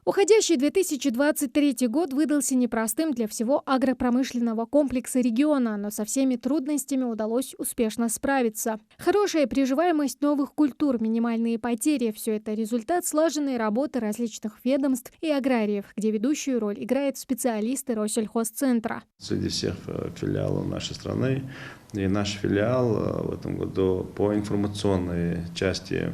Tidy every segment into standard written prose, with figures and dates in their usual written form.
Уходящий 2023 год выдался непростым для всего агропромышленного комплекса региона, но со всеми трудностями удалось успешно справиться. Хорошая приживаемость новых культур, минимальные потери – все это результат слаженной работы различных ведомств и аграриев, где ведущую роль играют специалисты Россельхозцентра. Среди всех филиалов нашей страны и наш филиал в этом году по информационной части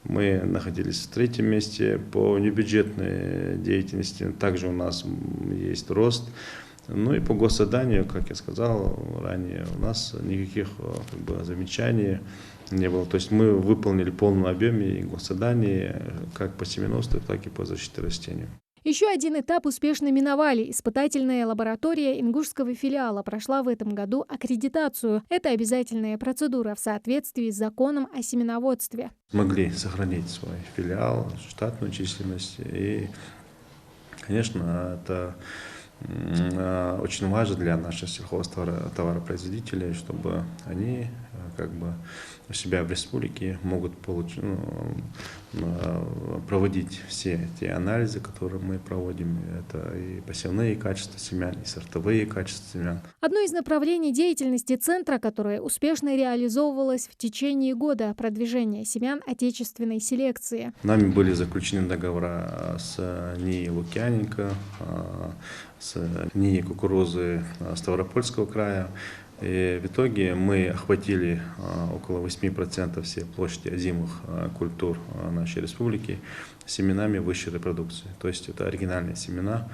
мы находились в третьем месте, по небюджетной деятельности также у нас есть рост. Ну и по госзаданию, как я сказал ранее, у нас никаких замечаний не было. То есть мы выполнили в полном объеме госзадания как по семеносству, так и по защите растений. Еще один этап успешно миновали. Испытательная лаборатория ингушского филиала прошла в этом году аккредитацию. Это обязательная процедура в соответствии с законом о семеноводстве. Смогли сохранить свой филиал, штатную численность. И, конечно, это очень важно для наших сельхозтоваропроизводителей, чтобы они у себя в республике могут проводить все те анализы, которые мы проводим. Это и посевные качества семян, и сортовые качества семян. Одно из направлений деятельности центра, которое успешно реализовывалось в течение года – продвижение семян отечественной селекции. Нами были заключены договора с НИИ Лукьяненко, с НИИ кукурузы Ставропольского края. И в итоге мы охватили около 8% всей площади озимых культур нашей республики семенами высшей репродукции. То есть это оригинальные семена.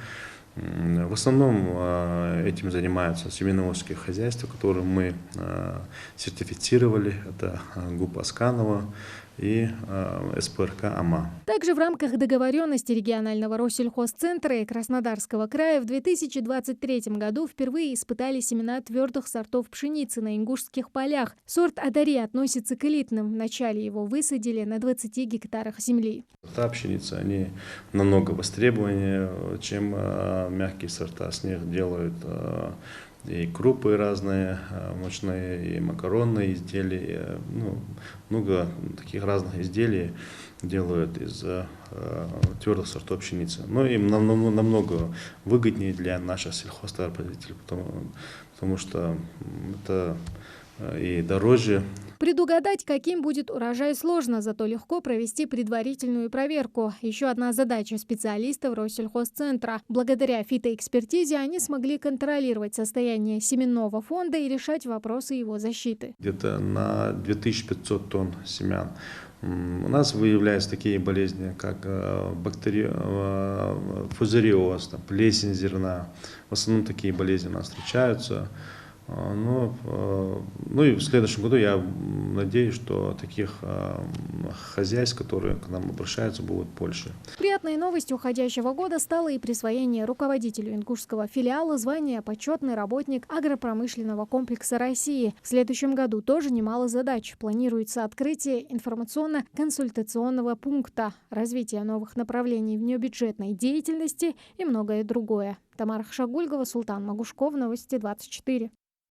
В основном этим занимаются семеноводческие хозяйства, которые мы сертифицировали. Это ГУП Асканова и СПРК АМА. Также в рамках договоренности регионального Россельхозцентра и Краснодарского края в 2023 году впервые испытали семена твердых сортов пшеницы на ингушских полях. Сорт Адари относится к элитным. Вначале его высадили на 20 гектарах земли. Сорта пшеницы, они намного востребованнее, чем мягкие сорта. С них делают и крупы разные, мучные, и макаронные изделия. Много таких разных изделий делают из твердых сортов пшеницы. Но им намного выгоднее для наших сельхозтоваропроизводителей, потому что это и дороже. Предугадать, каким будет урожай, сложно, зато легко провести предварительную проверку. Еще одна задача специалистов Россельхозцентра. Благодаря фитоэкспертизе они смогли контролировать состояние семенного фонда и решать вопросы его защиты. Где-то на 2500 тонн семян у нас выявляются такие болезни, как фузариоз, плесень зерна. В основном такие болезни у нас встречаются. Ну и в следующем году я надеюсь, что таких хозяйств, которые к нам обращаются, будет больше. Приятной новостью уходящего года стало и присвоение руководителю ингушского филиала звания «Почетный работник агропромышленного комплекса России». В следующем году тоже немало задач. Планируется открытие информационно-консультационного пункта, развитие новых направлений в небюджетной деятельности и многое другое. Тамара Хшагульгова, Султан Магушков, Новости 24.